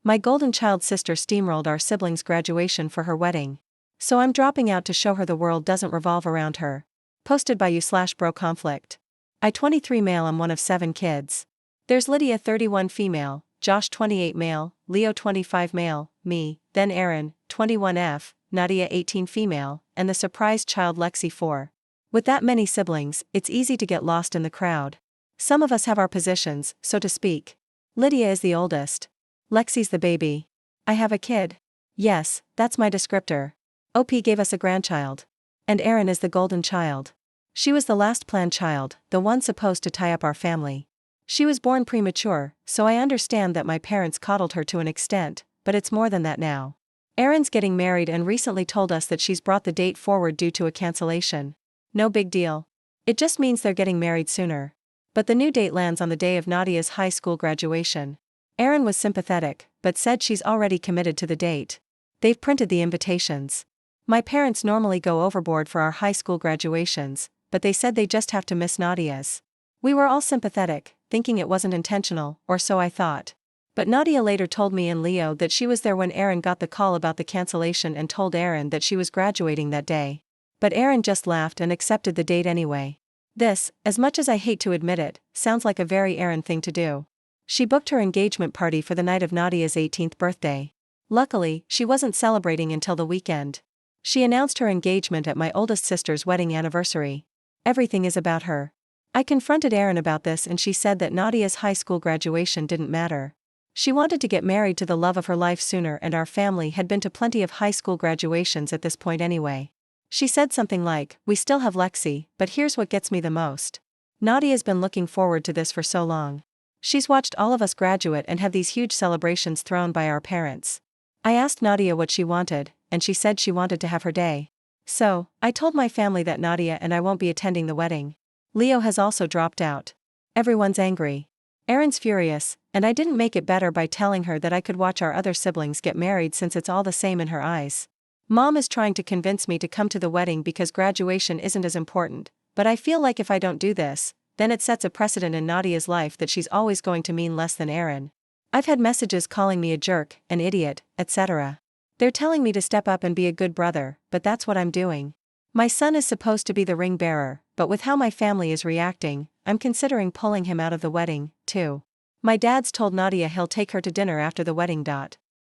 My golden child sister steamrolled our siblings' graduation for her wedding. So I'm dropping out to show her the world doesn't revolve around her. Posted by you/bro conflict. I 23 male, I'm one of 7 kids. There's Lydia 31 female, Josh 28 male, Leo 25 male, me, then Aaron, 21F, Nadia 18 female, and the surprise child Lexi 4. With that many siblings, it's easy to get lost in the crowd. Some of us have our positions, so to speak. Lydia is the oldest. Lexi's the baby. I have a kid. Yes, that's my descriptor. OP gave us a grandchild. And Erin is the golden child. She was the last planned child, the one supposed to tie up our family. She was born premature, so I understand that my parents coddled her to an extent, but it's more than that now. Erin's getting married and recently told us that she's brought the date forward due to a cancellation. No big deal. It just means they're getting married sooner. But the new date lands on the day of Nadia's high school graduation. Erin was sympathetic, but said she's already committed to the date. They've printed the invitations. My parents normally go overboard for our high school graduations, but they said they just have to miss Nadia's. We were all sympathetic, thinking it wasn't intentional, or so I thought. But Nadia later told me and Leo that she was there when Erin got the call about the cancellation and told Erin that she was graduating that day. But Erin just laughed and accepted the date anyway. This, as much as I hate to admit it, sounds like a very Erin thing to do. She booked her engagement party for the night of Nadia's 18th birthday. Luckily, she wasn't celebrating until the weekend. She announced her engagement at my oldest sister's wedding anniversary. Everything is about her. I confronted Erin about this and she said that Nadia's high school graduation didn't matter. She wanted to get married to the love of her life sooner and our family had been to plenty of high school graduations at this point anyway. She said something like, "We still have Lexi, but here's what gets me the most. Nadia's been looking forward to this for so long. She's watched all of us graduate and have these huge celebrations thrown by our parents." I asked Nadia what she wanted, and she said she wanted to have her day. So, I told my family that Nadia and I won't be attending the wedding. Leo has also dropped out. Everyone's angry. Erin's furious, and I didn't make it better by telling her that I could watch our other siblings get married since it's all the same in her eyes. Mom is trying to convince me to come to the wedding because graduation isn't as important, but I feel like if I don't do this, then it sets a precedent in Nadia's life that she's always going to mean less than Erin. I've had messages calling me a jerk, an idiot, etc. They're telling me to step up and be a good brother, but that's what I'm doing. My son is supposed to be the ring bearer, but with how my family is reacting, I'm considering pulling him out of the wedding, too. My dad's told Nadia he'll take her to dinner after the wedding.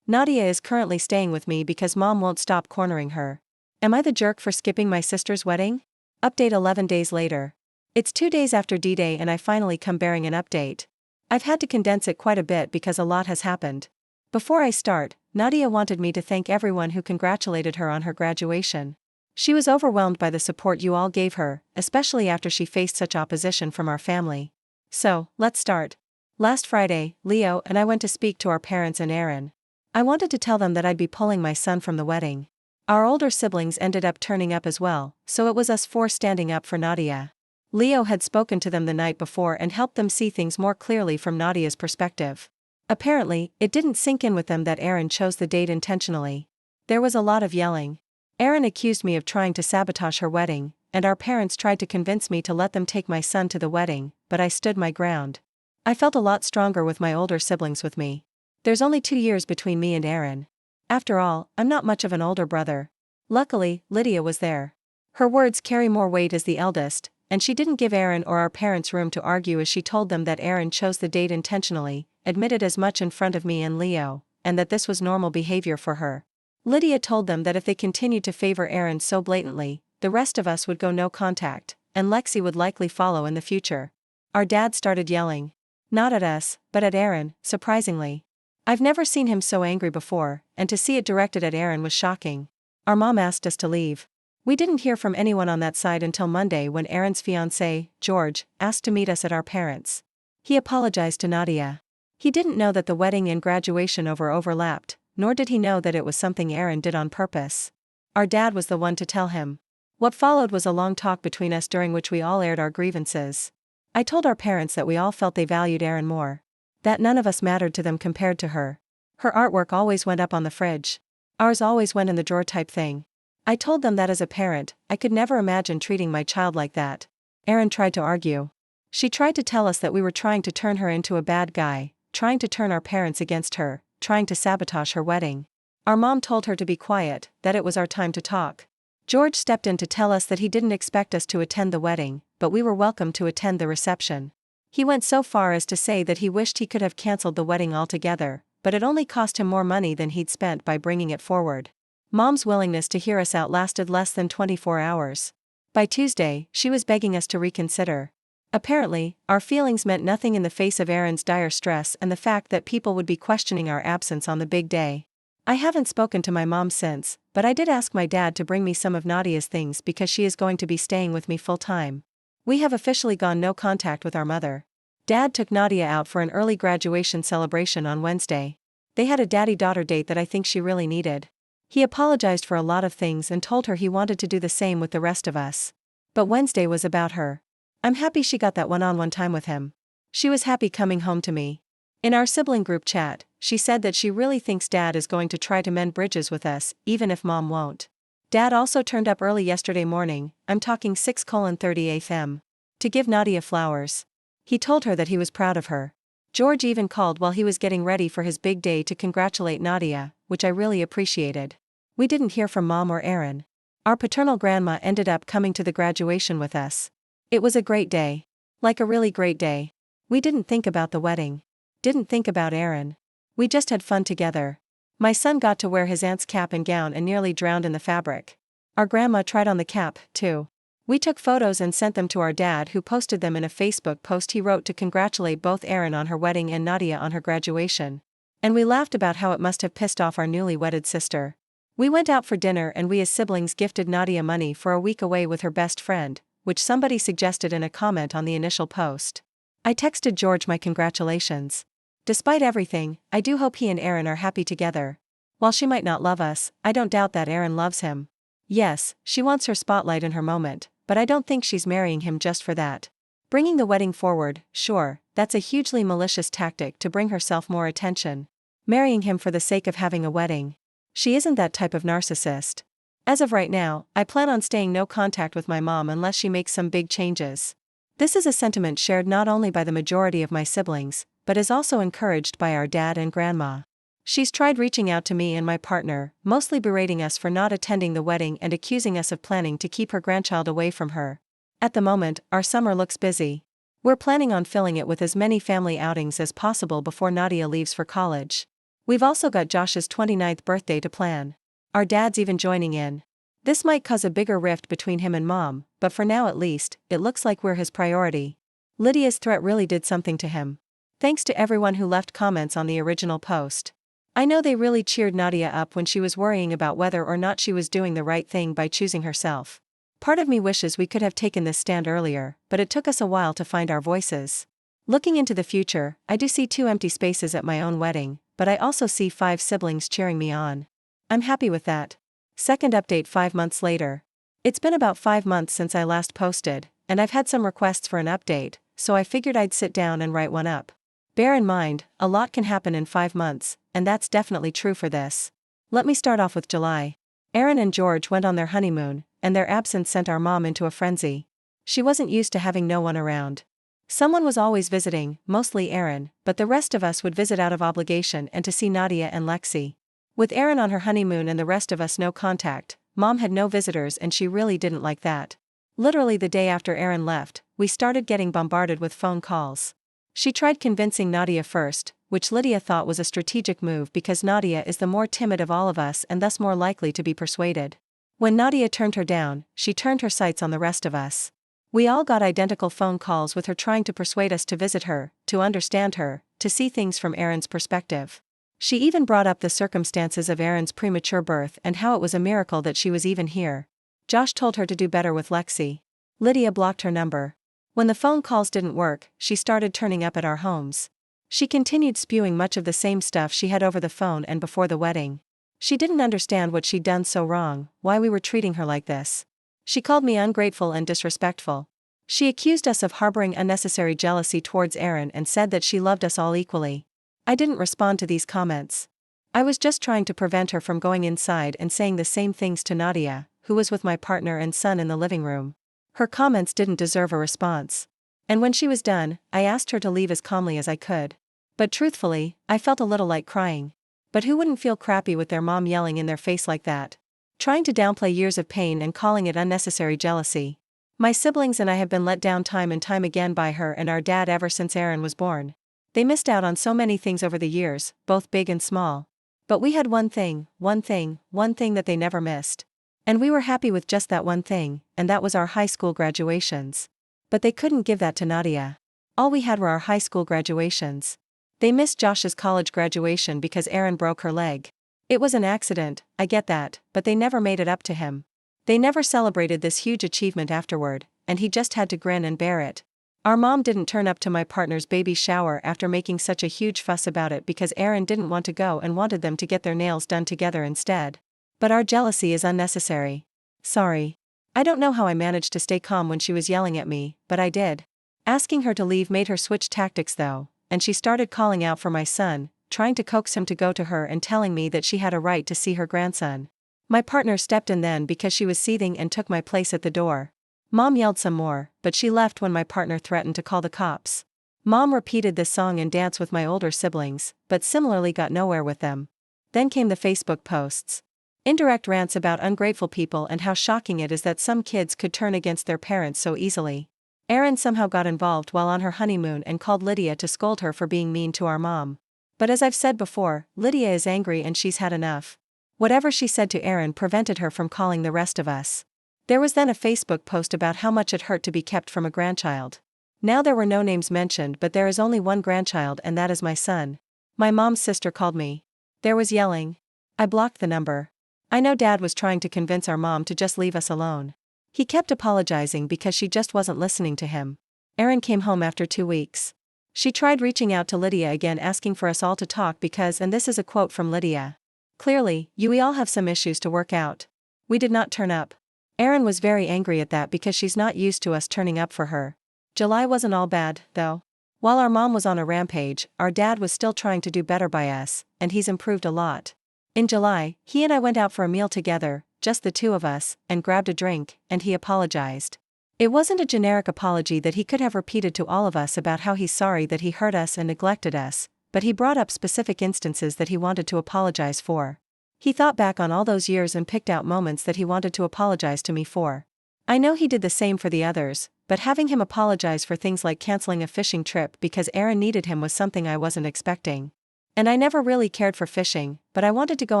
Nadia is currently staying with me because mom won't stop cornering her. Am I the jerk for skipping my sister's wedding? Update 11 days later. It's 2 days after D-Day and I finally come bearing an update. I've had to condense it quite a bit because a lot has happened. Before I start, Nadia wanted me to thank everyone who congratulated her on her graduation. She was overwhelmed by the support you all gave her, especially after she faced such opposition from our family. So, let's start. Last Friday, Leo and I went to speak to our parents and Erin. I wanted to tell them that I'd be pulling my son from the wedding. Our older siblings ended up turning up as well, so it was us 4 standing up for Nadia. Leo had spoken to them the night before and helped them see things more clearly from Nadia's perspective. Apparently, it didn't sink in with them that Erin chose the date intentionally. There was a lot of yelling. Erin accused me of trying to sabotage her wedding, and our parents tried to convince me to let them take my son to the wedding, but I stood my ground. I felt a lot stronger with my older siblings with me. There's only 2 years between me and Erin. After all, I'm not much of an older brother. Luckily, Lydia was there. Her words carry more weight as the eldest, and she didn't give Erin or our parents room to argue as she told them that Erin chose the date intentionally, admitted as much in front of me and Leo, and that this was normal behavior for her. Lydia told them that if they continued to favor Erin so blatantly, the rest of us would go no contact, and Lexi would likely follow in the future. Our dad started yelling. Not at us, but at Erin, surprisingly. I've never seen him so angry before, and to see it directed at Erin was shocking. Our mom asked us to leave. We didn't hear from anyone on that side until Monday when Erin's fiancé, George, asked to meet us at our parents'. He apologized to Nadia. He didn't know that the wedding and graduation overlapped, nor did he know that it was something Erin did on purpose. Our dad was the one to tell him. What followed was a long talk between us during which we all aired our grievances. I told our parents that we all felt they valued Erin more. That none of us mattered to them compared to her. Her artwork always went up on the fridge. Ours always went in the drawer type thing. I told them that as a parent, I could never imagine treating my child like that. Erin tried to argue. She tried to tell us that we were trying to turn her into a bad guy, trying to turn our parents against her, trying to sabotage her wedding. Our mom told her to be quiet, that it was our time to talk. George stepped in to tell us that he didn't expect us to attend the wedding, but we were welcome to attend the reception. He went so far as to say that he wished he could have cancelled the wedding altogether, but it only cost him more money than he'd spent by bringing it forward. Mom's willingness to hear us out lasted less than 24 hours. By Tuesday, she was begging us to reconsider. Apparently, our feelings meant nothing in the face of Aaron's dire stress and the fact that people would be questioning our absence on the big day. I haven't spoken to my mom since, but I did ask my dad to bring me some of Nadia's things because she is going to be staying with me full time. We have officially gone no contact with our mother. Dad took Nadia out for an early graduation celebration on Wednesday. They had a daddy-daughter date that I think she really needed. He apologized for a lot of things and told her he wanted to do the same with the rest of us. But Wednesday was about her. I'm happy she got that one-on-one time with him. She was happy coming home to me. In our sibling group chat, she said that she really thinks Dad is going to try to mend bridges with us, even if Mom won't. Dad also turned up early yesterday morning, I'm talking 6:30 a.m., to give Nadia flowers. He told her that he was proud of her. George even called while he was getting ready for his big day to congratulate Nadia, which I really appreciated. We didn't hear from Mom or Aaron. Our paternal grandma ended up coming to the graduation with us. It was a great day. Like a really great day. We didn't think about the wedding. Didn't think about Aaron. We just had fun together. My son got to wear his aunt's cap and gown and nearly drowned in the fabric. Our grandma tried on the cap, too. We took photos and sent them to our dad, who posted them in a Facebook post he wrote to congratulate both Aaron on her wedding and Nadia on her graduation. And we laughed about how it must have pissed off our newly wedded sister. We went out for dinner and we as siblings gifted Nadia money for a week away with her best friend, which somebody suggested in a comment on the initial post. I texted George my congratulations. Despite everything, I do hope he and Aaron are happy together. While she might not love us, I don't doubt that Aaron loves him. Yes, she wants her spotlight in her moment, but I don't think she's marrying him just for that. Bringing the wedding forward, sure, that's a hugely malicious tactic to bring herself more attention. Marrying him for the sake of having a wedding. She isn't that type of narcissist. As of right now, I plan on staying no contact with my mom unless she makes some big changes. This is a sentiment shared not only by the majority of my siblings, but is also encouraged by our dad and grandma. She's tried reaching out to me and my partner, mostly berating us for not attending the wedding and accusing us of planning to keep her grandchild away from her. At the moment, our summer looks busy. We're planning on filling it with as many family outings as possible before Nadia leaves for college. We've also got Josh's 29th birthday to plan. Our dad's even joining in. This might cause a bigger rift between him and Mom, but for now at least, it looks like we're his priority. Lydia's threat really did something to him. Thanks to everyone who left comments on the original post. I know they really cheered Nadia up when she was worrying about whether or not she was doing the right thing by choosing herself. Part of me wishes we could have taken this stand earlier, but it took us a while to find our voices. Looking into the future, I do see 2 empty spaces at my own wedding, but I also see 5 siblings cheering me on. I'm happy with that. Second update 5 months later. It's been about 5 months since I last posted, and I've had some requests for an update, so I figured I'd sit down and write one up. Bear in mind, a lot can happen in 5 months, and that's definitely true for this. Let me start off with July. Aaron and George went on their honeymoon, and their absence sent our mom into a frenzy. She wasn't used to having no one around. Someone was always visiting, mostly Aaron, but the rest of us would visit out of obligation and to see Nadia and Lexi. With Aaron on her honeymoon and the rest of us no contact, Mom had no visitors and she really didn't like that. Literally the day after Aaron left, we started getting bombarded with phone calls. She tried convincing Nadia first, which Lydia thought was a strategic move because Nadia is the more timid of all of us and thus more likely to be persuaded. When Nadia turned her down, she turned her sights on the rest of us. We all got identical phone calls with her trying to persuade us to visit her, to understand her, to see things from Aaron's perspective. She even brought up the circumstances of Aaron's premature birth and how it was a miracle that she was even here. Josh told her to do better with Lexi. Lydia blocked her number. When the phone calls didn't work, she started turning up at our homes. She continued spewing much of the same stuff she had over the phone and before the wedding. She didn't understand what she'd done so wrong, why we were treating her like this. She called me ungrateful and disrespectful. She accused us of harboring unnecessary jealousy towards Aaron and said that she loved us all equally. I didn't respond to these comments. I was just trying to prevent her from going inside and saying the same things to Nadia, who was with my partner and son in the living room. Her comments didn't deserve a response. And when she was done, I asked her to leave as calmly as I could. But truthfully, I felt a little like crying. But who wouldn't feel crappy with their mom yelling in their face like that? Trying to downplay years of pain and calling it unnecessary jealousy. My siblings and I have been let down time and time again by her and our dad ever since Aaron was born. They missed out on so many things over the years, both big and small. But we had one thing that they never missed. And we were happy with just that one thing, and that was our high school graduations. But they couldn't give that to Nadia. All we had were our high school graduations. They missed Josh's college graduation because Aaron broke her leg. It was an accident, I get that, but they never made it up to him. They never celebrated this huge achievement afterward, and he just had to grin and bear it. Our mom didn't turn up to my partner's baby shower after making such a huge fuss about it because Aaron didn't want to go and wanted them to get their nails done together instead. But our jealousy is unnecessary. Sorry. I don't know how I managed to stay calm when she was yelling at me, but I did. Asking her to leave made her switch tactics though, and she started calling out for my son, trying to coax him to go to her and telling me that she had a right to see her grandson. My partner stepped in then because she was seething and took my place at the door. Mom yelled some more, but she left when my partner threatened to call the cops. Mom repeated this song and danced with my older siblings, but similarly got nowhere with them. Then came the Facebook posts. Indirect rants about ungrateful people and how shocking it is that some kids could turn against their parents so easily. Erin somehow got involved while on her honeymoon and called Lydia to scold her for being mean to our mom. But as I've said before, Lydia is angry and she's had enough. Whatever she said to Erin prevented her from calling the rest of us. There was then a Facebook post about how much it hurt to be kept from a grandchild. Now there were no names mentioned, but there is only one grandchild and that is my son. My mom's sister called me. There was yelling. I blocked the number. I know Dad was trying to convince our mom to just leave us alone. He kept apologizing because she just wasn't listening to him. Erin came home after 2 weeks. She tried reaching out to Lydia again asking for us all to talk because, and this is a quote from Lydia. Clearly, we all have some issues to work out. We did not turn up. Erin was very angry at that because she's not used to us turning up for her. July wasn't all bad, though. While our mom was on a rampage, our dad was still trying to do better by us, and he's improved a lot. In July, he and I went out for a meal together, just the two of us, and grabbed a drink, and he apologized. It wasn't a generic apology that he could have repeated to all of us about how he's sorry that he hurt us and neglected us, but he brought up specific instances that he wanted to apologize for. He thought back on all those years and picked out moments that he wanted to apologize to me for. I know he did the same for the others, but having him apologize for things like canceling a fishing trip because Erin needed him was something I wasn't expecting. And I never really cared for fishing, but I wanted to go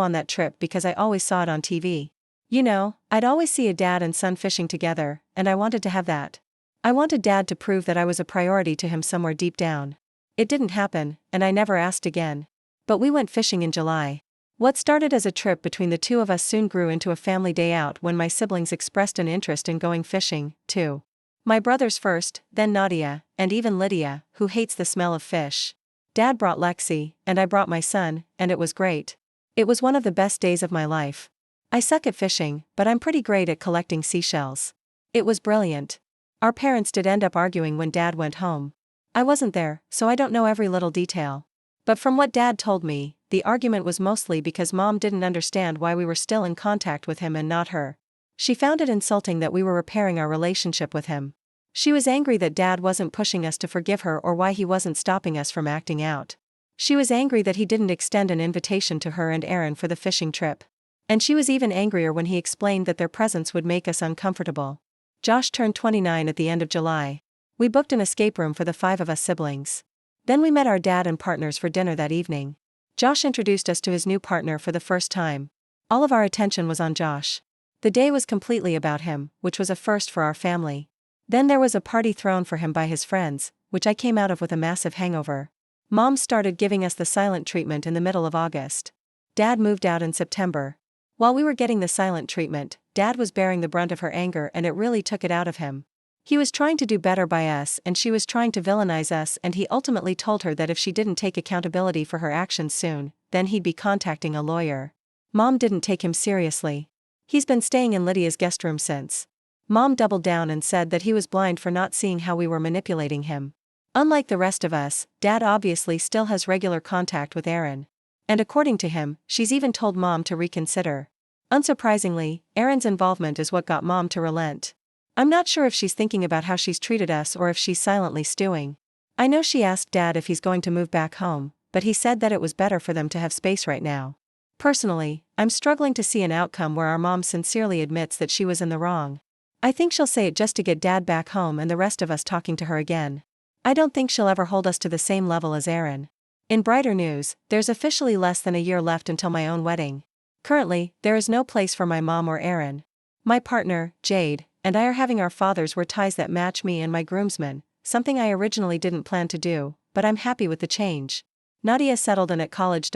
on that trip because I always saw it on TV. You know, I'd always see a dad and son fishing together, and I wanted to have that. I wanted Dad to prove that I was a priority to him somewhere deep down. It didn't happen, and I never asked again. But we went fishing in July. What started as a trip between the two of us soon grew into a family day out when my siblings expressed an interest in going fishing, too. My brothers first, then Nadia, and even Lydia, who hates the smell of fish. Dad brought Lexi, and I brought my son, and it was great. It was one of the best days of my life. I suck at fishing, but I'm pretty great at collecting seashells. It was brilliant. Our parents did end up arguing when Dad went home. I wasn't there, so I don't know every little detail. But from what Dad told me, the argument was mostly because Mom didn't understand why we were still in contact with him and not her. She found it insulting that we were repairing our relationship with him. She was angry that Dad wasn't pushing us to forgive her or why he wasn't stopping us from acting out. She was angry that he didn't extend an invitation to her and Erin for the fishing trip. And she was even angrier when he explained that their presence would make us uncomfortable. Josh turned 29 at the end of July. We booked an escape room for the 5 of us siblings. Then we met our dad and partners for dinner that evening. Josh introduced us to his new partner for the first time. All of our attention was on Josh. The day was completely about him, which was a first for our family. Then there was a party thrown for him by his friends, which I came out of with a massive hangover. Mom started giving us the silent treatment in the middle of August. Dad moved out in September. While we were getting the silent treatment, Dad was bearing the brunt of her anger and it really took it out of him. He was trying to do better by us and she was trying to villainize us, and he ultimately told her that if she didn't take accountability for her actions soon, then he'd be contacting a lawyer. Mom didn't take him seriously. He's been staying in Lydia's guest room since. Mom doubled down and said that he was blind for not seeing how we were manipulating him. Unlike the rest of us, Dad obviously still has regular contact with Erin. And according to him, she's even told Mom to reconsider. Unsurprisingly, Erin's involvement is what got Mom to relent. I'm not sure if she's thinking about how she's treated us or if she's silently stewing. I know she asked Dad if he's going to move back home, but he said that it was better for them to have space right now. Personally, I'm struggling to see an outcome where our mom sincerely admits that she was in the wrong. I think she'll say it just to get Dad back home and the rest of us talking to her again. I don't think she'll ever hold us to the same level as Aaron. In brighter news, there's officially less than a year left until my own wedding. Currently, there is no place for my mom or Aaron. My partner, Jade, and I are having our fathers wear ties that match me and my groomsmen, something I originally didn't plan to do, but I'm happy with the change. Nadia settled in at college.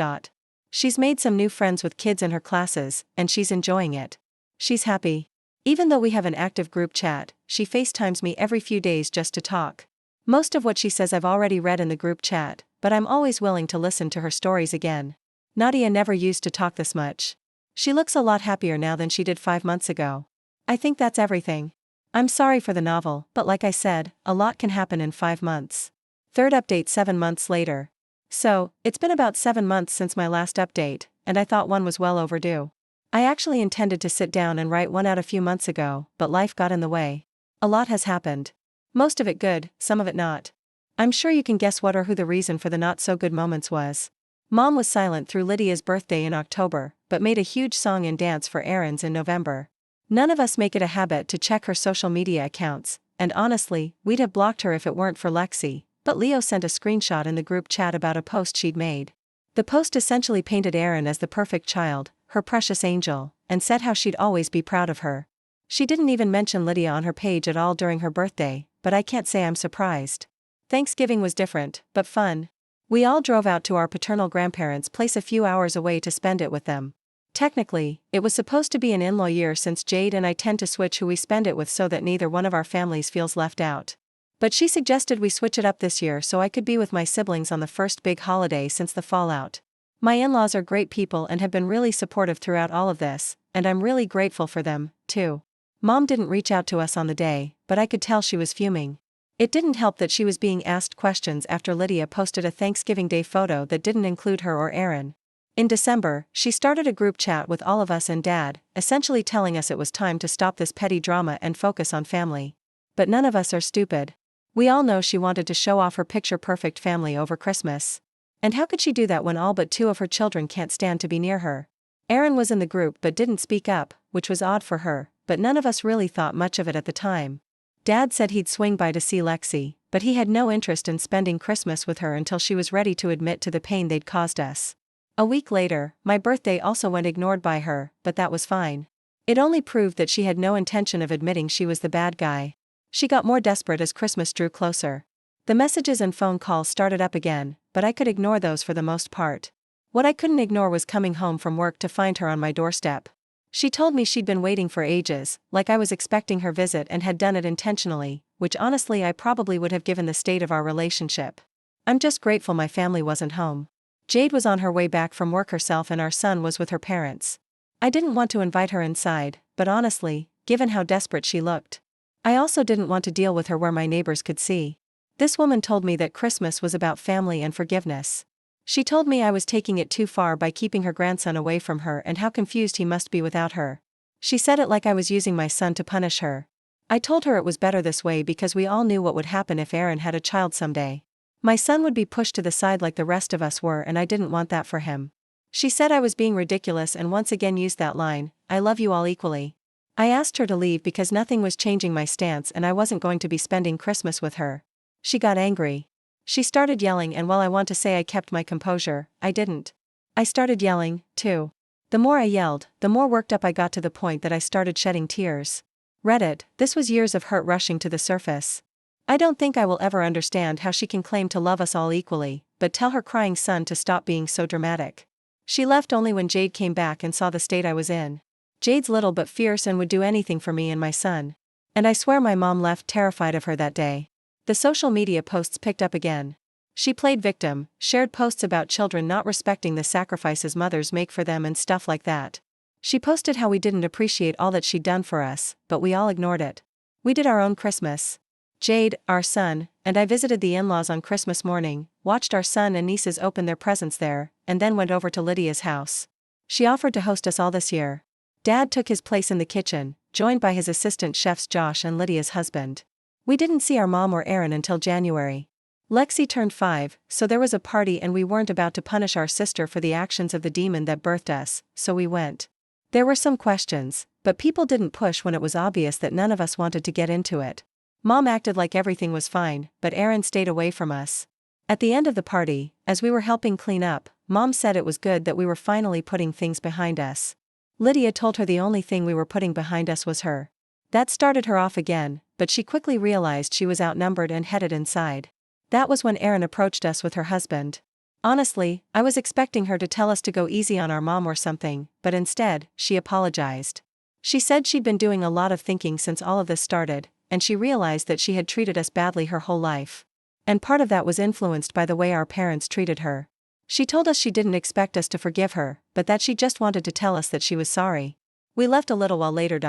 She's made some new friends with kids in her classes, and she's enjoying it. She's happy. Even though we have an active group chat, she FaceTimes me every few days just to talk. Most of what she says I've already read in the group chat, but I'm always willing to listen to her stories again. Nadia never used to talk this much. She looks a lot happier now than she did 5 months ago. I think that's everything. I'm sorry for the novel, but like I said, a lot can happen in 5 months. Third update 7 months later. So, it's been about 7 months since my last update, and I thought one was well overdue. I actually intended to sit down and write one out a few months ago, but life got in the way. A lot has happened. Most of it good, some of it not. I'm sure you can guess what or who the reason for the not-so-good moments was. Mom was silent through Lydia's birthday in October, but made a huge song and dance for Aaron's in November. None of us make it a habit to check her social media accounts, and honestly, we'd have blocked her if it weren't for Lexi, but Leo sent a screenshot in the group chat about a post she'd made. The post essentially painted Aaron as the perfect child, her precious angel, and said how she'd always be proud of her. She didn't even mention Lydia on her page at all during her birthday, but I can't say I'm surprised. Thanksgiving was different, but fun. We all drove out to our paternal grandparents' place a few hours away to spend it with them. Technically, it was supposed to be an in-law year since Jade and I tend to switch who we spend it with so that neither one of our families feels left out. But she suggested we switch it up this year so I could be with my siblings on the first big holiday since the fallout. My in-laws are great people and have been really supportive throughout all of this, and I'm really grateful for them, too. Mom didn't reach out to us on the day, but I could tell she was fuming. It didn't help that she was being asked questions after Lydia posted a Thanksgiving Day photo that didn't include her or Aaron. In December, she started a group chat with all of us and Dad, essentially telling us it was time to stop this petty drama and focus on family. But none of us are stupid. We all know she wanted to show off her picture-perfect family over Christmas. And how could she do that when all but 2 of her children can't stand to be near her? Aaron was in the group but didn't speak up, which was odd for her, but none of us really thought much of it at the time. Dad said he'd swing by to see Lexi, but he had no interest in spending Christmas with her until she was ready to admit to the pain they'd caused us. A week later, my birthday also went ignored by her, but that was fine. It only proved that she had no intention of admitting she was the bad guy. She got more desperate as Christmas drew closer. The messages and phone calls started up again, but I could ignore those for the most part. What I couldn't ignore was coming home from work to find her on my doorstep. She told me she'd been waiting for ages, like I was expecting her visit and had done it intentionally, which honestly I probably would have given the state of our relationship. I'm just grateful my family wasn't home. Jade was on her way back from work herself and our son was with her parents. I didn't want to invite her inside, but honestly, given how desperate she looked, I also didn't want to deal with her where my neighbors could see. This woman told me that Christmas was about family and forgiveness. She told me I was taking it too far by keeping her grandson away from her and how confused he must be without her. She said it like I was using my son to punish her. I told her it was better this way because we all knew what would happen if Aaron had a child someday. My son would be pushed to the side like the rest of us were and I didn't want that for him. She said I was being ridiculous and once again used that line, "I love you all equally." I asked her to leave because nothing was changing my stance and I wasn't going to be spending Christmas with her. She got angry. She started yelling and while I want to say I kept my composure, I didn't. I started yelling, too. The more I yelled, the more worked up I got to the point that I started shedding tears. Reddit, this was years of hurt rushing to the surface. I don't think I will ever understand how she can claim to love us all equally, but tell her crying son to stop being so dramatic. She left only when Jade came back and saw the state I was in. Jade's little but fierce and would do anything for me and my son. And I swear my mom left terrified of her that day. The social media posts picked up again. She played victim, shared posts about children not respecting the sacrifices mothers make for them and stuff like that. She posted how we didn't appreciate all that she'd done for us, but we all ignored it. We did our own Christmas. Jade, our son, and I visited the in-laws on Christmas morning, watched our son and nieces open their presents there, and then went over to Lydia's house. She offered to host us all this year. Dad took his place in the kitchen, joined by his assistant chefs Josh and Lydia's husband. We didn't see our mom or Aaron until January. Lexi turned 5, so there was a party and we weren't about to punish our sister for the actions of the demon that birthed us, so we went. There were some questions, but people didn't push when it was obvious that none of us wanted to get into it. Mom acted like everything was fine, but Aaron stayed away from us. At the end of the party, as we were helping clean up, Mom said it was good that we were finally putting things behind us. Lydia told her the only thing we were putting behind us was her. That started her off again, but she quickly realized she was outnumbered and headed inside. That was when Erin approached us with her husband. Honestly, I was expecting her to tell us to go easy on our mom or something, but instead, she apologized. She said she'd been doing a lot of thinking since all of this started, and she realized that she had treated us badly her whole life. And part of that was influenced by the way our parents treated her. She told us she didn't expect us to forgive her, but that she just wanted to tell us that she was sorry. We left a little while later.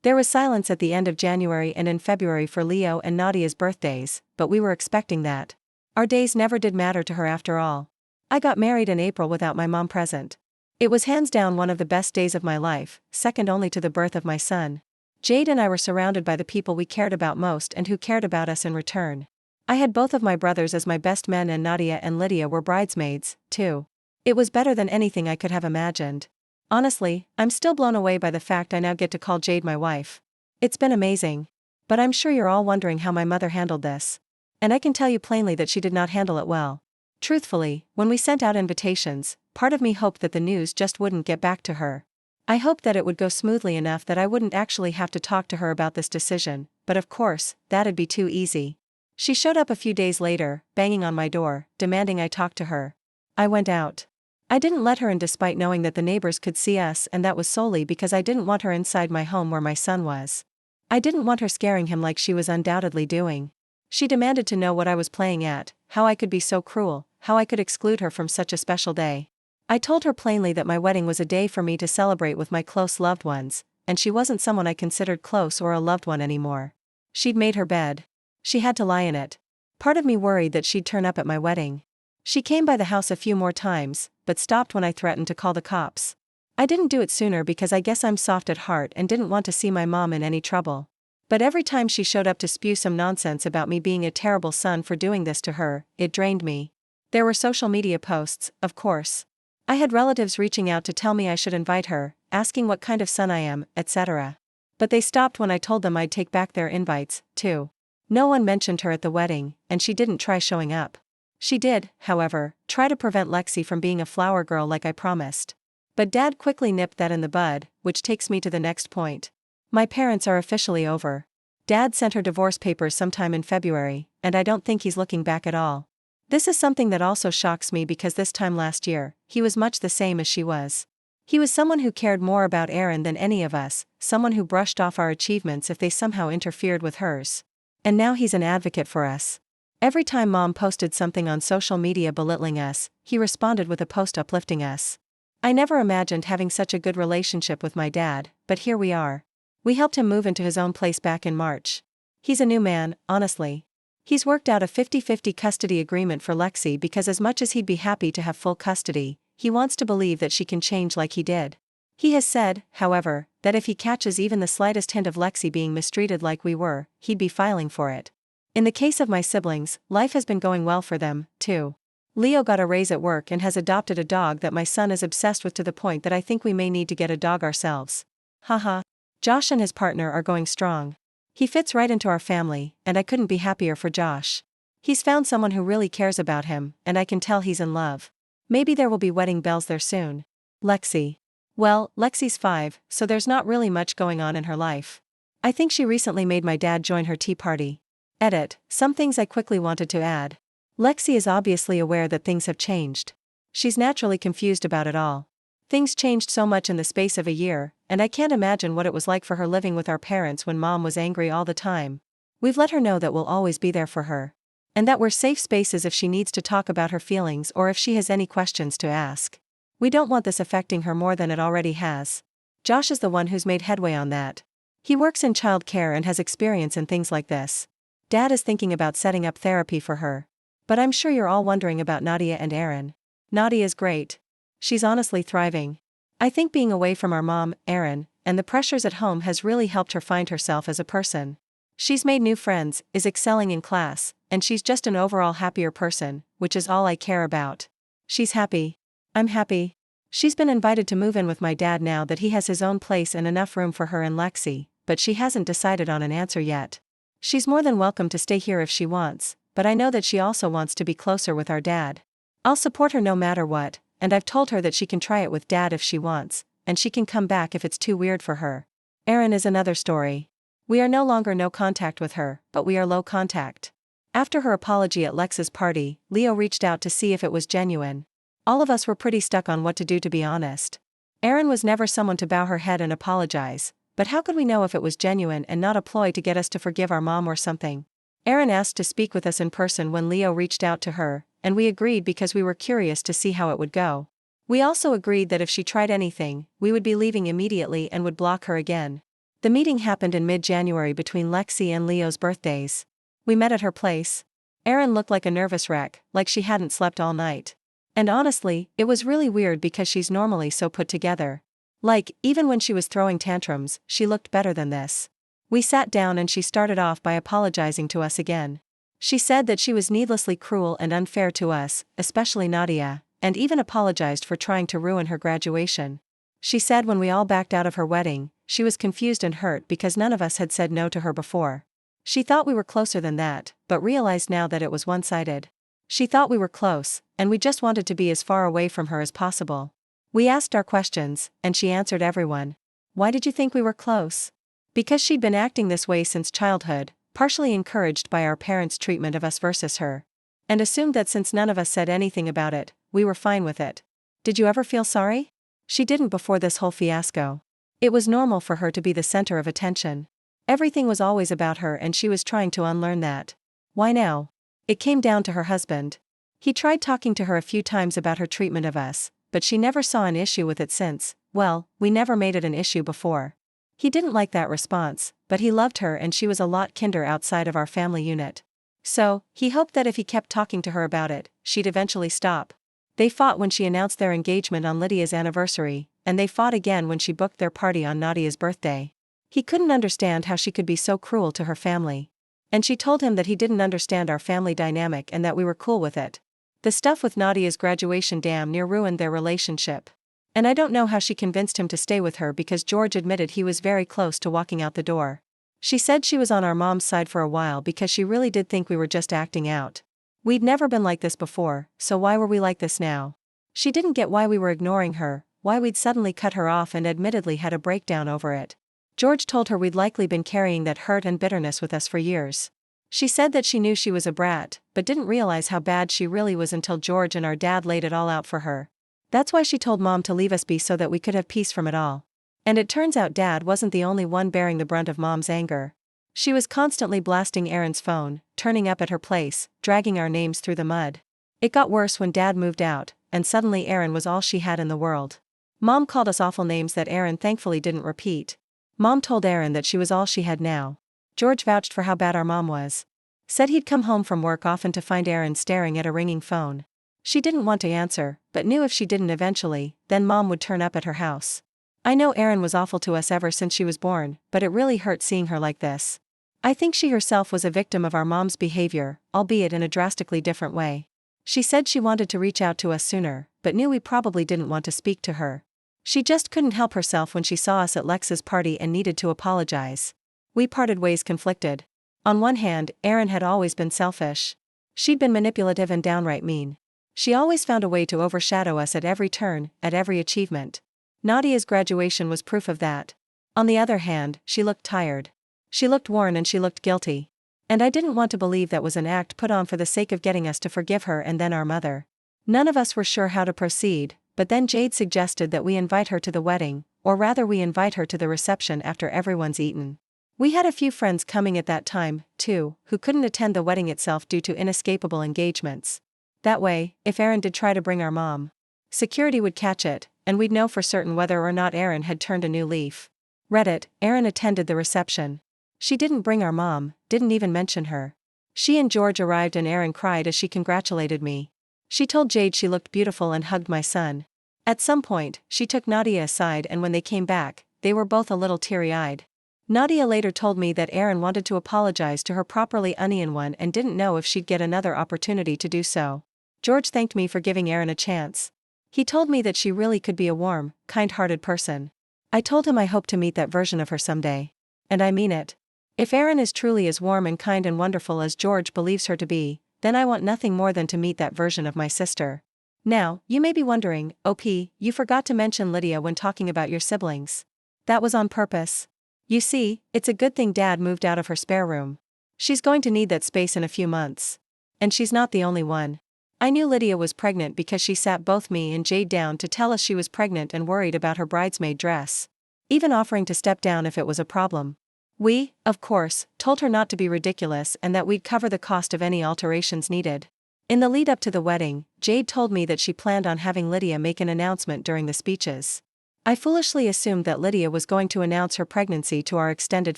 There was silence at the end of January and in February for Leo and Nadia's birthdays, but we were expecting that. Our days never did matter to her after all. I got married in April without my mom present. It was hands down one of the best days of my life, second only to the birth of my son. Jade and I were surrounded by the people we cared about most and who cared about us in return. I had both of my brothers as my best men and Nadia and Lydia were bridesmaids, too. It was better than anything I could have imagined. Honestly, I'm still blown away by the fact I now get to call Jade my wife. It's been amazing. But I'm sure you're all wondering how my mother handled this. And I can tell you plainly that she did not handle it well. Truthfully, when we sent out invitations, part of me hoped that the news just wouldn't get back to her. I hoped that it would go smoothly enough that I wouldn't actually have to talk to her about this decision, but of course, that'd be too easy. She showed up a few days later, banging on my door, demanding I talk to her. I went out. I didn't let her in despite knowing that the neighbors could see us, and that was solely because I didn't want her inside my home where my son was. I didn't want her scaring him like she was undoubtedly doing. She demanded to know what I was playing at, how I could be so cruel, how I could exclude her from such a special day. I told her plainly that my wedding was a day for me to celebrate with my close loved ones, and she wasn't someone I considered close or a loved one anymore. She'd made her bed. She had to lie in it. Part of me worried that she'd turn up at my wedding. She came by the house a few more times, but stopped when I threatened to call the cops. I didn't do it sooner because I guess I'm soft at heart and didn't want to see my mom in any trouble. But every time she showed up to spew some nonsense about me being a terrible son for doing this to her, it drained me. There were social media posts, of course. I had relatives reaching out to tell me I should invite her, asking what kind of son I am, etc. But they stopped when I told them I'd take back their invites, too. No one mentioned her at the wedding, and she didn't try showing up. She did, however, try to prevent Lexi from being a flower girl like I promised. But Dad quickly nipped that in the bud, which takes me to the next point. My parents are officially over. Dad sent her divorce papers sometime in February, and I don't think he's looking back at all. This is something that also shocks me because this time last year, he was much the same as she was. He was someone who cared more about Erin than any of us, someone who brushed off our achievements if they somehow interfered with hers. And now he's an advocate for us. Every time Mom posted something on social media belittling us, he responded with a post uplifting us. I never imagined having such a good relationship with my dad, but here we are. We helped him move into his own place back in March. He's a new man, honestly. He's worked out a 50-50 custody agreement for Lexi because as much as he'd be happy to have full custody, he wants to believe that she can change like he did. He has said, however, that if he catches even the slightest hint of Lexi being mistreated like we were, he'd be filing for it. In the case of my siblings, life has been going well for them, too. Leo got a raise at work and has adopted a dog that my son is obsessed with to the point that I think we may need to get a dog ourselves. Haha. Josh and his partner are going strong. He fits right into our family, and I couldn't be happier for Josh. He's found someone who really cares about him, and I can tell he's in love. Maybe there will be wedding bells there soon. Lexi. Well, Lexi's 5, so there's not really much going on in her life. I think she recently made my dad join her tea party. Edit, some things I quickly wanted to add. Lexi is obviously aware that things have changed. She's naturally confused about it all. Things changed so much in the space of a year, and I can't imagine what it was like for her living with our parents when Mom was angry all the time. We've let her know that we'll always be there for her. And that we're safe spaces if she needs to talk about her feelings or if she has any questions to ask. We don't want this affecting her more than it already has. Josh is the one who's made headway on that. He works in child care and has experience in things like this. Dad is thinking about setting up therapy for her. But I'm sure you're all wondering about Nadia and Erin. Nadia's great. She's honestly thriving. I think being away from our mom, Erin, and the pressures at home has really helped her find herself as a person. She's made new friends, is excelling in class, and she's just an overall happier person, which is all I care about. She's happy. I'm happy. She's been invited to move in with my dad now that he has his own place and enough room for her and Lexi, but she hasn't decided on an answer yet. She's more than welcome to stay here if she wants, but I know that she also wants to be closer with our dad. I'll support her no matter what, and I've told her that she can try it with dad if she wants, and she can come back if it's too weird for her. Erin is another story. We are no longer no contact with her, but we are low contact. After her apology at Lex's party, Leo reached out to see if it was genuine. All of us were pretty stuck on what to do, to be honest. Erin was never someone to bow her head and apologize, but how could we know if it was genuine and not a ploy to get us to forgive our mom or something? Erin asked to speak with us in person when Leo reached out to her, and we agreed because we were curious to see how it would go. We also agreed that if she tried anything, we would be leaving immediately and would block her again. The meeting happened in mid-January between Lexi and Leo's birthdays. We met at her place. Erin looked like a nervous wreck, like she hadn't slept all night. And honestly, it was really weird because she's normally so put together. Like, even when she was throwing tantrums, she looked better than this. We sat down and she started off by apologizing to us again. She said that she was needlessly cruel and unfair to us, especially Nadia, and even apologized for trying to ruin her graduation. She said when we all backed out of her wedding, she was confused and hurt because none of us had said no to her before. She thought we were closer than that, but realized now that it was one-sided. She thought we were close, and we just wanted to be as far away from her as possible. We asked our questions, and she answered everyone. Why did you think we were close? Because she'd been acting this way since childhood, partially encouraged by our parents' treatment of us versus her. And assumed that since none of us said anything about it, we were fine with it. Did you ever feel sorry? She didn't before this whole fiasco. It was normal for her to be the center of attention. Everything was always about her and she was trying to unlearn that. Why now? It came down to her husband. He tried talking to her a few times about her treatment of us, but she never saw an issue with it since, well, we never made it an issue before. He didn't like that response, but he loved her and she was a lot kinder outside of our family unit. So, he hoped that if he kept talking to her about it, she'd eventually stop. They fought when she announced their engagement on Lydia's anniversary, and they fought again when she booked their party on Nadia's birthday. He couldn't understand how she could be so cruel to her family. And she told him that he didn't understand our family dynamic and that we were cool with it. The stuff with Nadia's graduation damn near ruined their relationship. And I don't know how she convinced him to stay with her because George admitted he was very close to walking out the door. She said she was on our mom's side for a while because she really did think we were just acting out. We'd never been like this before, so why were we like this now? She didn't get why we were ignoring her, why we'd suddenly cut her off and admittedly had a breakdown over it. George told her we'd likely been carrying that hurt and bitterness with us for years. She said that she knew she was a brat, but didn't realize how bad she really was until George and our dad laid it all out for her. That's why she told Mom to leave us be so that we could have peace from it all. And it turns out Dad wasn't the only one bearing the brunt of Mom's anger. She was constantly blasting Erin's phone, turning up at her place, dragging our names through the mud. It got worse when Dad moved out, and suddenly Erin was all she had in the world. Mom called us awful names that Erin thankfully didn't repeat. Mom told Erin that she was all she had now. George vouched for how bad our mom was. Said he'd come home from work often to find Erin staring at a ringing phone. She didn't want to answer, but knew if she didn't eventually, then Mom would turn up at her house. I know Erin was awful to us ever since she was born, but it really hurt seeing her like this. I think she herself was a victim of our mom's behavior, albeit in a drastically different way. She said she wanted to reach out to us sooner, but knew we probably didn't want to speak to her. She just couldn't help herself when she saw us at Lex's party and needed to apologize. We parted ways conflicted. On one hand, Erin had always been selfish. She'd been manipulative and downright mean. She always found a way to overshadow us at every turn, at every achievement. Nadia's graduation was proof of that. On the other hand, she looked tired. She looked worn and she looked guilty. And I didn't want to believe that was an act put on for the sake of getting us to forgive her and then our mother. None of us were sure how to proceed, but then Jade suggested that we invite her to the wedding, or rather we invite her to the reception after everyone's eaten. We had a few friends coming at that time, too, who couldn't attend the wedding itself due to inescapable engagements. That way, if Erin did try to bring our mom, security would catch it, and we'd know for certain whether or not Erin had turned a new leaf. Reddit, Erin attended the reception. She didn't bring our mom, didn't even mention her. She and George arrived and Erin cried as she congratulated me. She told Jade she looked beautiful and hugged my son. At some point, she took Nadia aside and when they came back, they were both a little teary-eyed. Nadia later told me that Aaron wanted to apologize to her properly onion one and didn't know if she'd get another opportunity to do so. George thanked me for giving Aaron a chance. He told me that she really could be a warm, kind-hearted person. I told him I hope to meet that version of her someday. And I mean it. If Erin is truly as warm and kind and wonderful as George believes her to be, then I want nothing more than to meet that version of my sister. Now, you may be wondering, OP, you forgot to mention Lydia when talking about your siblings. That was on purpose. You see, it's a good thing Dad moved out of her spare room. She's going to need that space in a few months. And she's not the only one. I knew Lydia was pregnant because she sat both me and Jade down to tell us she was pregnant and worried about her bridesmaid dress. Even offering to step down if it was a problem. We, of course, told her not to be ridiculous and that we'd cover the cost of any alterations needed. In the lead up to the wedding, Jade told me that she planned on having Lydia make an announcement during the speeches. I foolishly assumed that Lydia was going to announce her pregnancy to our extended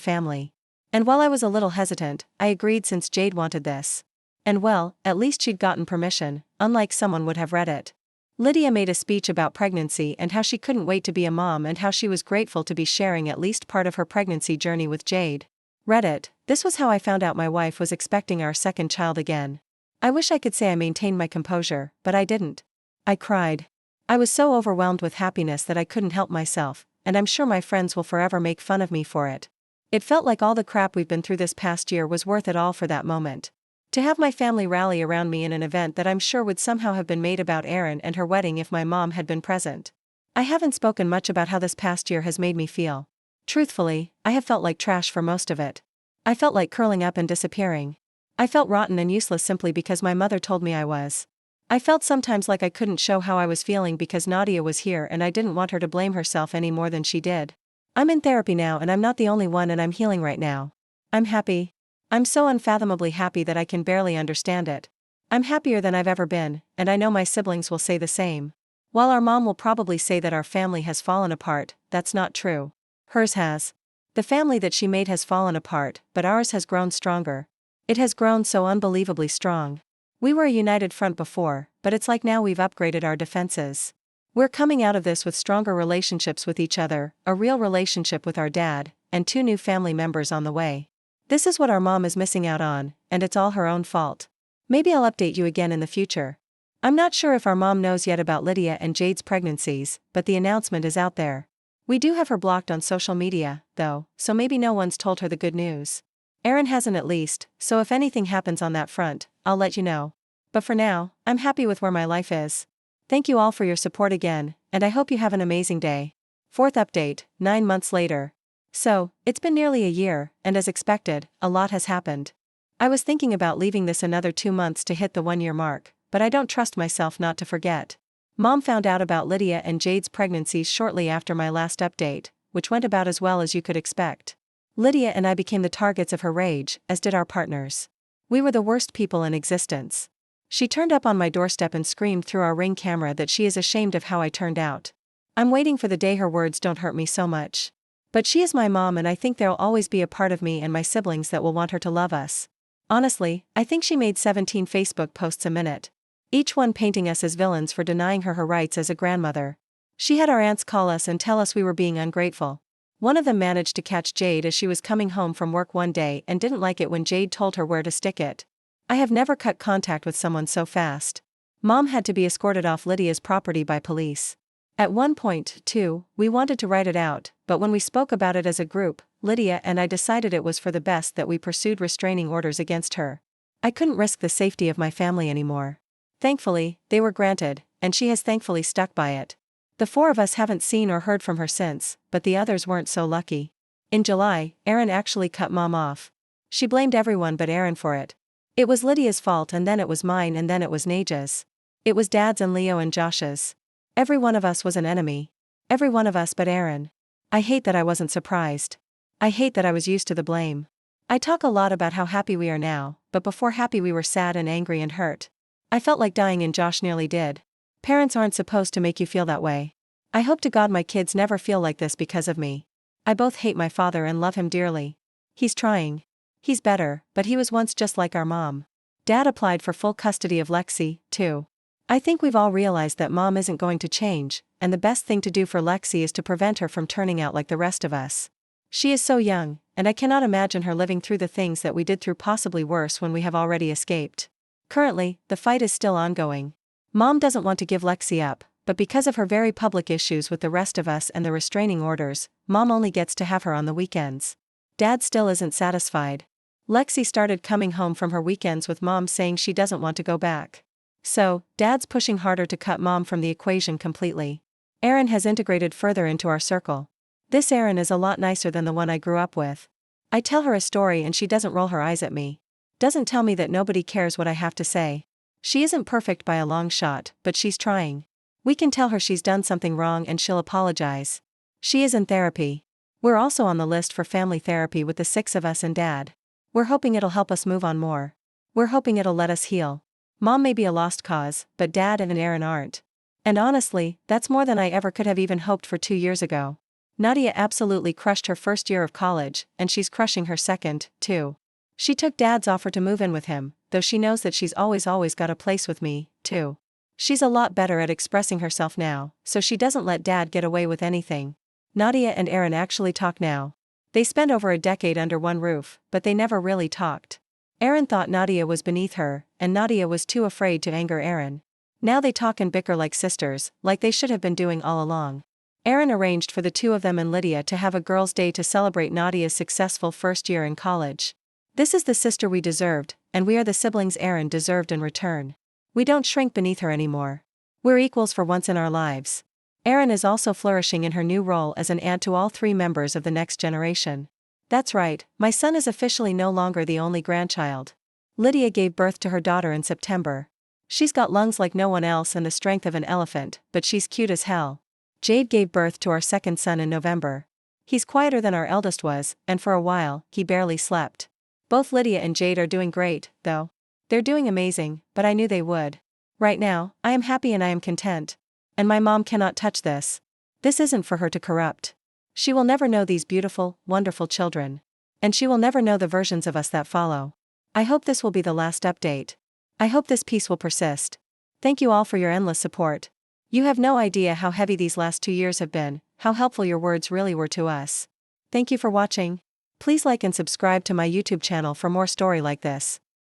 family. And while I was a little hesitant, I agreed since Jade wanted this. And well, at least she'd gotten permission, unlike someone would have read it. Lydia made a speech about pregnancy and how she couldn't wait to be a mom and how she was grateful to be sharing at least part of her pregnancy journey with Jade. Read it. This was how I found out my wife was expecting our second child again. I wish I could say I maintained my composure, but I didn't. I cried. I was so overwhelmed with happiness that I couldn't help myself, and I'm sure my friends will forever make fun of me for it. It felt like all the crap we've been through this past year was worth it all for that moment. To have my family rally around me in an event that I'm sure would somehow have been made about Erin and her wedding if my mom had been present. I haven't spoken much about how this past year has made me feel. Truthfully, I have felt like trash for most of it. I felt like curling up and disappearing. I felt rotten and useless simply because my mother told me I was. I felt sometimes like I couldn't show how I was feeling because Nadia was here and I didn't want her to blame herself any more than she did. I'm in therapy now and I'm not the only one and I'm healing right now. I'm happy. I'm so unfathomably happy that I can barely understand it. I'm happier than I've ever been, and I know my siblings will say the same. While our mom will probably say that our family has fallen apart, that's not true. Hers has. The family that she made has fallen apart, but ours has grown stronger. It has grown so unbelievably strong. We were a united front before, but it's like now we've upgraded our defenses. We're coming out of this with stronger relationships with each other, a real relationship with our dad, and 2 new family members on the way. This is what our mom is missing out on, and it's all her own fault. Maybe I'll update you again in the future. I'm not sure if our mom knows yet about Lydia and Jade's pregnancies, but the announcement is out there. We do have her blocked on social media, though, so maybe no one's told her the good news. Erin hasn't at least, so if anything happens on that front, I'll let you know. But for now, I'm happy with where my life is. Thank you all for your support again, and I hope you have an amazing day. 4th update, 9 months later. So, it's been nearly a year, and as expected, a lot has happened. I was thinking about leaving this another 2 months to hit the 1-year mark, but I don't trust myself not to forget. Mom found out about Lydia and Jade's pregnancies shortly after my last update, which went about as well as you could expect. Lydia and I became the targets of her rage, as did our partners. We were the worst people in existence. She turned up on my doorstep and screamed through our Ring camera that she is ashamed of how I turned out. I'm waiting for the day her words don't hurt me so much. But she is my mom and I think there'll always be a part of me and my siblings that will want her to love us. Honestly, I think she made 17 Facebook posts a minute. Each one painting us as villains for denying her her rights as a grandmother. She had our aunts call us and tell us we were being ungrateful. One of them managed to catch Jade as she was coming home from work one day and didn't like it when Jade told her where to stick it. I have never cut contact with someone so fast. Mom had to be escorted off Lydia's property by police. At one point, too, we wanted to write it out, but when we spoke about it as a group, Lydia and I decided it was for the best that we pursued restraining orders against her. I couldn't risk the safety of my family anymore. Thankfully, they were granted, and she has thankfully stuck by it. The 4 of us haven't seen or heard from her since, but the others weren't so lucky. In July, Erin actually cut Mom off. She blamed everyone but Erin for it. It was Lydia's fault and then it was mine and then it was Naja's. It was Dad's and Leo and Josh's. Every one of us was an enemy. Every one of us but Erin. I hate that I wasn't surprised. I hate that I was used to the blame. I talk a lot about how happy we are now, but before happy we were sad and angry and hurt. I felt like dying and Josh nearly did. Parents aren't supposed to make you feel that way. I hope to God my kids never feel like this because of me. I both hate my father and love him dearly. He's trying. He's better, but he was once just like our mom. Dad applied for full custody of Lexi, too. I think we've all realized that Mom isn't going to change, and the best thing to do for Lexi is to prevent her from turning out like the rest of us. She is so young, and I cannot imagine her living through the things that we did through, possibly worse when we have already escaped. Currently, the fight is still ongoing. Mom doesn't want to give Lexi up, but because of her very public issues with the rest of us and the restraining orders, Mom only gets to have her on the weekends. Dad still isn't satisfied. Lexi started coming home from her weekends with Mom saying she doesn't want to go back. So, Dad's pushing harder to cut Mom from the equation completely. Erin has integrated further into our circle. This Erin is a lot nicer than the one I grew up with. I tell her a story and she doesn't roll her eyes at me. Doesn't tell me that nobody cares what I have to say. She isn't perfect by a long shot, but she's trying. We can tell her she's done something wrong and she'll apologize. She is in therapy. We're also on the list for family therapy with the 6 of us and Dad. We're hoping it'll help us move on more. We're hoping it'll let us heal. Mom may be a lost cause, but Dad and Erin aren't. And honestly, that's more than I ever could have even hoped for 2 years ago. Nadia absolutely crushed her first year of college, and she's crushing her second, too. She took Dad's offer to move in with him, though she knows that she's always got a place with me, too. She's a lot better at expressing herself now, so she doesn't let Dad get away with anything. Nadia and Erin actually talk now. They spent over a decade under one roof, but they never really talked. Erin thought Nadia was beneath her, and Nadia was too afraid to anger Erin. Now they talk and bicker like sisters, like they should have been doing all along. Erin arranged for the 2 of them and Lydia to have a girls' day to celebrate Nadia's successful first year in college. This is the sister we deserved, and we are the siblings Erin deserved in return. We don't shrink beneath her anymore. We're equals for once in our lives. Erin is also flourishing in her new role as an aunt to all 3 members of the next generation. That's right, my son is officially no longer the only grandchild. Lydia gave birth to her daughter in September. She's got lungs like no one else and the strength of an elephant, but she's cute as hell. Jade gave birth to our second son in November. He's quieter than our eldest was, and for a while, he barely slept. Both Lydia and Jade are doing great, though. They're doing amazing, but I knew they would. Right now, I am happy and I am content. And my mom cannot touch this. This isn't for her to corrupt. She will never know these beautiful, wonderful children. And she will never know the versions of us that follow. I hope this will be the last update. I hope this peace will persist. Thank you all for your endless support. You have no idea how heavy these last 2 years have been, how helpful your words really were to us. Thank you for watching. Please like and subscribe to my YouTube channel for more story like this.